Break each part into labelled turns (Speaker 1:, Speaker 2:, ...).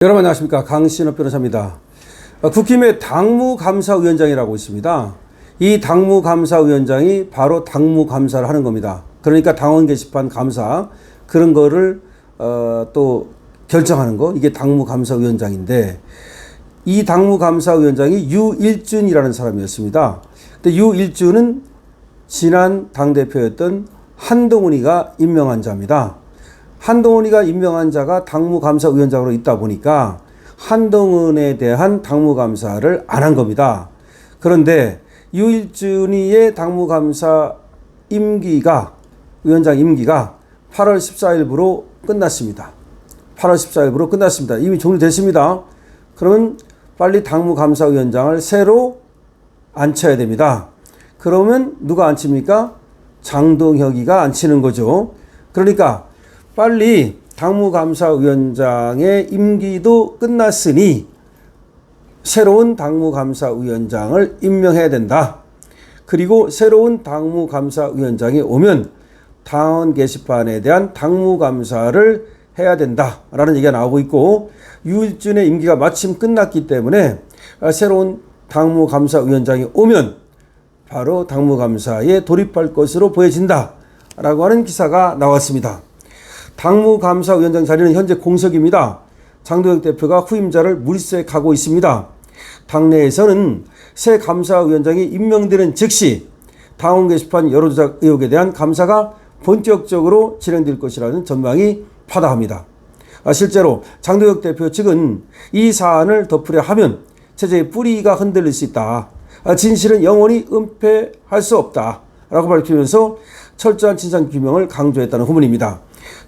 Speaker 1: 여러분 안녕하십니까, 강신업 변호사입니다. 국힘의 당무감사위원장이라고 있습니다. 이 당무감사위원장이 바로 당무감사를 하는 겁니다. 그러니까 당원 게시판 감사 그런 거를 또 결정하는 거, 이게 당무감사위원장인데, 이 당무감사위원장이 유일준이라는 사람이었습니다. 근데 유일준은 지난 당대표였던 한동훈이가 임명한 자입니다. 한동훈이가 임명한 자가 당무감사위원장으로 있다 보니까 한동훈에 대한 당무감사를 안 한 겁니다. 그런데 유일준이의 당무감사 임기가, 위원장 임기가 8월 14일부로 끝났습니다. 8월 14일부로 끝났습니다. 이미 종료됐습니다. 그러면 빨리 당무감사위원장을 새로 앉혀야 됩니다. 그러면 누가 앉힙니까? 장동혁이가 앉히는 거죠. 그러니까 빨리 당무감사위원장의 임기도 끝났으니 새로운 당무감사위원장을 임명해야 된다. 그리고 새로운 당무감사위원장이 오면 당원 게시판에 대한 당무감사를 해야 된다라는 얘기가 나오고 있고, 유일준의 임기가 마침 끝났기 때문에 새로운 당무감사위원장이 오면 바로 당무감사에 돌입할 것으로 보여진다라고 하는 기사가 나왔습니다. 당무감사위원장 자리는 현재 공석입니다. 장동혁 대표가 후임자를 물색하고 있습니다. 당내에서는 새 감사위원장이 임명되는 즉시 당원 게시판 여론조작 의혹에 대한 감사가 본격적으로 진행될 것이라는 전망이 파다합니다. 실제로 장동혁 대표 측은 이 사안을 덮으려 하면 체제의 뿌리가 흔들릴 수 있다. 진실은 영원히 은폐할 수 없다. 라고 밝히면서 철저한 진상규명을 강조했다는 후문입니다.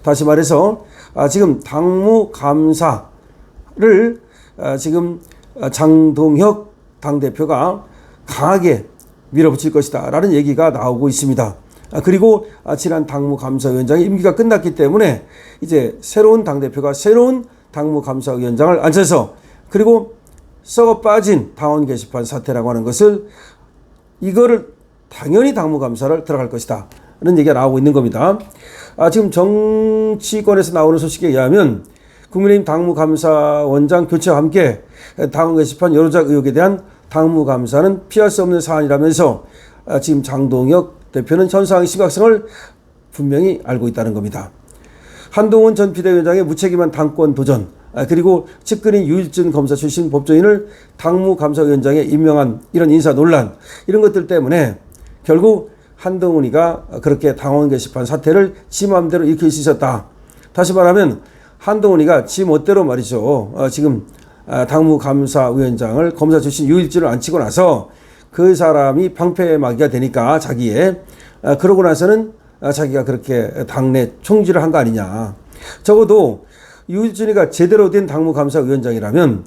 Speaker 1: 다시 말해서 지금 당무감사를 지금 장동혁 당대표가 강하게 밀어붙일 것이다 라는 얘기가 나오고 있습니다. 그리고 지난 당무감사위원장의 임기가 끝났기 때문에 이제 새로운 당대표가 새로운 당무감사위원장을 앉혀서, 그리고 썩어 빠진 당원 게시판 사태라고 하는 것을, 이거를 당연히 당무감사를 들어갈 것이다 라는 얘기가 나오고 있는 겁니다. 지금 정치권에서 나오는 소식에 의하면 국민의힘 당무감사원장 교체와 함께 당원 게시판 여론조작 의혹에 대한 당무감사는 피할 수 없는 사안이라면서 지금 장동혁 대표는 현 상황의 심각성을 분명히 알고 있다는 겁니다. 한동훈 전 비대위원장의 무책임한 당권 도전, 그리고 측근인 유일준 검사 출신 법조인을 당무감사위원장에 임명한 이런 인사 논란, 이런 것들 때문에 결국 한동훈이가 그렇게 당원 게시판 사태를 지 마음대로 일으킬 수 있었다. 다시 말하면 한동훈이가 지 멋대로 말이죠. 지금 당무감사위원장을 검사 출신 유일준을 앉히고 나서 그 사람이 방패막이가 되니까 자기의, 그러고 나서는 자기가 그렇게 당내 총질을 한 거 아니냐. 적어도 유일준이가 제대로 된 당무감사위원장이라면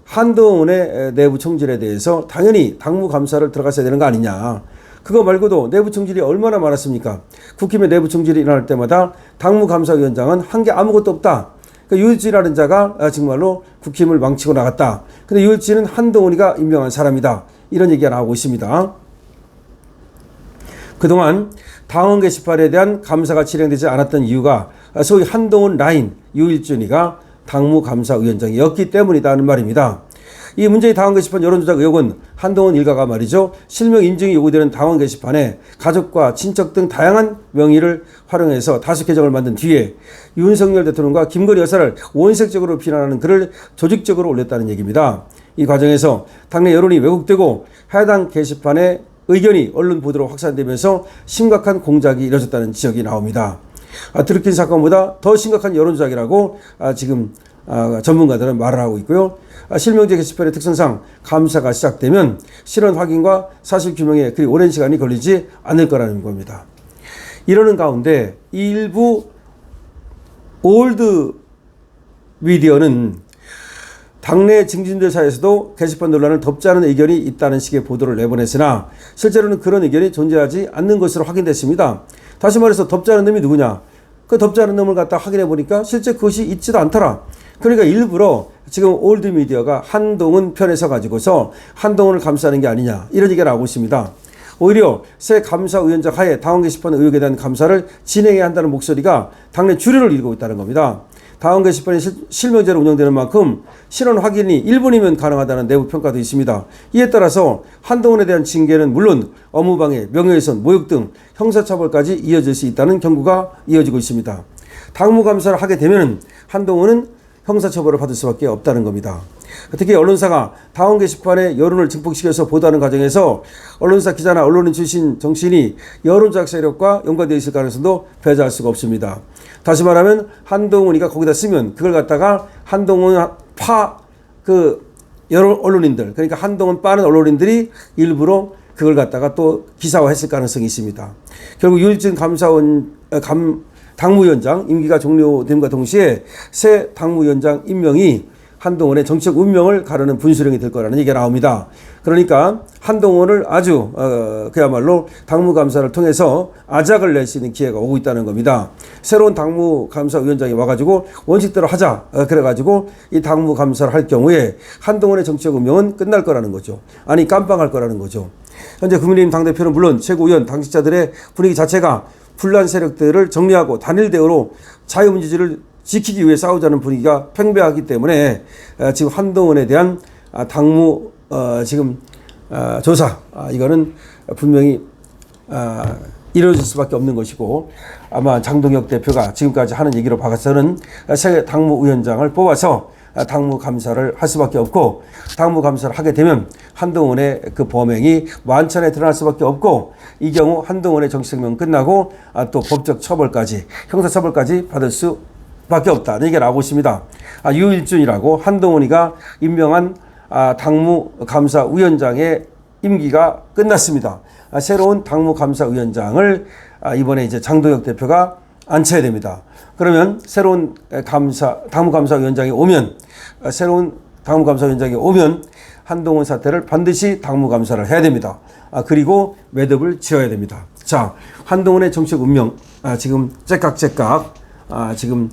Speaker 1: 한동훈의 내부 총질에 대해서 당연히 당무감사를 들어갔어야 되는 거 아니냐. 그거 말고도 내부 총질이 얼마나 많았습니까? 국힘의 내부 총질이 일어날 때마다 당무감사위원장은 한 게 아무것도 없다. 그러니까 유일준이라는 자가 정말로 국힘을 망치고 나갔다. 근데 유일준은 한동훈이가 임명한 사람이다. 이런 얘기가 나오고 있습니다. 그동안 당원 게시판에 대한 감사가 진행되지 않았던 이유가 소위 한동훈 라인 유일준이가 당무감사위원장이었기 때문이다는 말입니다. 이 문제의 당원 게시판 여론조작 의혹은 한동훈 일가가 말이죠, 실명 인증이 요구되는 당원 게시판에 가족과 친척 등 다양한 명의를 활용해서 다수 계정을 만든 뒤에 윤석열 대통령과 김건희 여사를 원색적으로 비난하는 글을 조직적으로 올렸다는 얘기입니다. 이 과정에서 당내 여론이 왜곡되고 해당 게시판의 의견이 언론 보도로 확산되면서 심각한 공작이 이뤄졌다는 지적이 나옵니다. 드루킨 사건보다 더 심각한 여론조작이라고 지금 전문가들은 말을 하고 있고요. 실명제 게시판의 특성상 감사가 시작되면 실언 확인과 사실 규명에 그리 오랜 시간이 걸리지 않을 거라는 겁니다. 이러는 가운데 일부 올드 미디어는 당내 증진들 사이에서도 게시판 논란을 덮지 않은 의견이 있다는 식의 보도를 내보냈으나 실제로는 그런 의견이 존재하지 않는 것으로 확인됐습니다. 다시 말해서 덮지 않은 놈이 누구냐? 그 덮지 않은 놈을 갖다 확인해 보니까 실제 그것이 있지도 않더라. 그러니까 일부러 지금 올드 미디어가 한동훈 편에 서 가지고서 한동훈을 감싸는 게 아니냐, 이런 얘기가 나오고 있습니다. 오히려 새 감사위원장 하에 당원 게시판 의혹에 대한 감사를 진행해야 한다는 목소리가 당내 주류를 이루고 있다는 겁니다. 당원 게시판이 실명제로 운영되는 만큼 신원 확인이 1분이면 가능하다는 내부 평가도 있습니다. 이에 따라서 한동훈에 대한 징계는 물론 업무방해, 명예훼손, 모욕 등 형사처벌까지 이어질 수 있다는 경고가 이어지고 있습니다. 당무감사를 하게 되면 한동훈은 형사처벌을 받을 수밖에 없다는 겁니다. 특히 언론사가 당원 게시판에 여론을 증폭시켜서 보도하는 과정에서 언론사 기자나 언론인 출신 정치인이 여론조작 세력과 연관되어 있을 가능성도 배제할 수가 없습니다. 다시 말하면 한동훈이가 거기다 쓰면 그걸 갖다가 한동훈 여러 언론인들, 그러니까 한동훈 빠는 언론인들이 일부러 그걸 갖다가 또 기사화했을 가능성이 있습니다. 결국 유일진 당무위원장 임기가 종료됨과 동시에 새 당무위원장 임명이 한동훈의 정치적 운명을 가르는 분수령이 될 거라는 얘기가 나옵니다. 그러니까 한동훈을 아주 그야말로 당무감사를 통해서 아작을 낼 수 있는 기회가 오고 있다는 겁니다. 새로운 당무감사위원장이 와가지고 원칙대로 하자 그래가지고 이 당무감사를 할 경우에 한동훈의 정치적 운명은 끝날 거라는 거죠. 아니 깜빵할 거라는 거죠. 현재 국민의힘 당대표는 물론 최고위원 당직자들의 분위기 자체가 분란 세력들을 정리하고 단일 대우로 자유민주주의를 지키기 위해 싸우자는 분위기가 팽배하기 때문에 지금 한동훈에 대한 당무 조사 이거는 분명히 이루어질 수밖에 없는 것이고 아마 장동혁 대표가 지금까지 하는 얘기로 봐서는 새 당무위원장을 뽑아서 당무감사를 할 수밖에 없고 당무감사를 하게 되면 한동훈의 그 범행이 만천에 드러날 수밖에 없고 이 경우 한동훈의 정치생명은 끝나고 또 법적 처벌까지 형사처벌까지 받을 수밖에 없다. 이게 나오고 있습니다. 유일준이라고 한동훈이가 임명한 당무감사위원장의 임기가 끝났습니다. 새로운 당무감사위원장을 이번에 이제 장동혁 대표가 앉혀야 됩니다. 그러면 새로운 당무감사위원장이 오면 한동훈 사태를 반드시 당무감사를 해야 됩니다. 그리고 매듭을 지어야 됩니다. 자, 한동훈의 정치적 운명 지금 째깍째깍 지금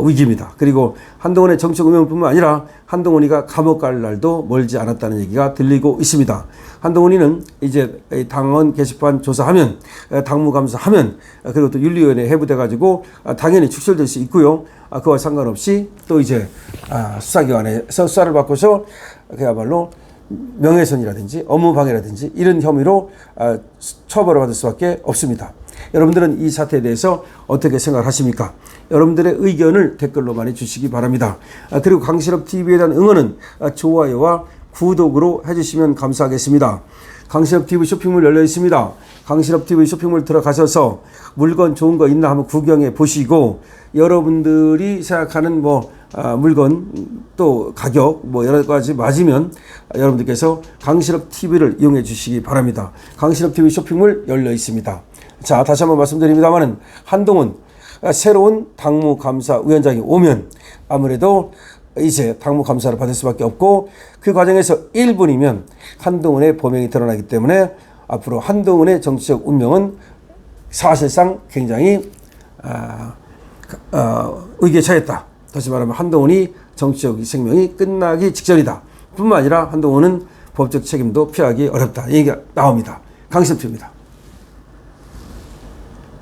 Speaker 1: 위기입니다. 그리고 한동훈의 정치적 운명뿐만 아니라 한동훈이가 감옥 갈 날도 멀지 않았다는 얘기가 들리고 있습니다. 한동훈이는 이제 당원 게시판 조사하면 당무감사하면 그리고 또 윤리위원회 해부돼 가지고 당연히 축출될 수 있고요. 그와 상관없이 또 이제 수사기관에서 수사를 받고서 그야말로 명예훼손이라든지 업무방해라든지 이런 혐의로 처벌을 받을 수밖에 없습니다. 여러분들은 이 사태에 대해서 어떻게 생각하십니까? 여러분들의 의견을 댓글로 많이 주시기 바랍니다. 그리고 강신업TV에 대한 응원은 좋아요와 구독으로 해주시면 감사하겠습니다. 강신업TV 쇼핑몰 열려 있습니다. 강신업TV 쇼핑몰 들어가셔서 물건 좋은 거 있나 한번 구경해 보시고 여러분들이 생각하는 물건 또 가격 여러 가지 맞으면 여러분들께서 강신업TV를 이용해 주시기 바랍니다. 강신업TV 쇼핑몰 열려 있습니다. 자, 다시 한번 말씀드립니다만은 한동훈 새로운 당무감사위원장이 오면 아무래도 이제 당무감사를 받을 수밖에 없고 그 과정에서 1분이면 한동훈의 범행이 드러나기 때문에 앞으로 한동훈의 정치적 운명은 사실상 굉장히 위기에 처했다. 다시 말하면 한동훈이 정치적 생명이 끝나기 직전이다. 뿐만 아니라 한동훈은 법적 책임도 피하기 어렵다. 이 얘기가 나옵니다. 강신업TV입니다.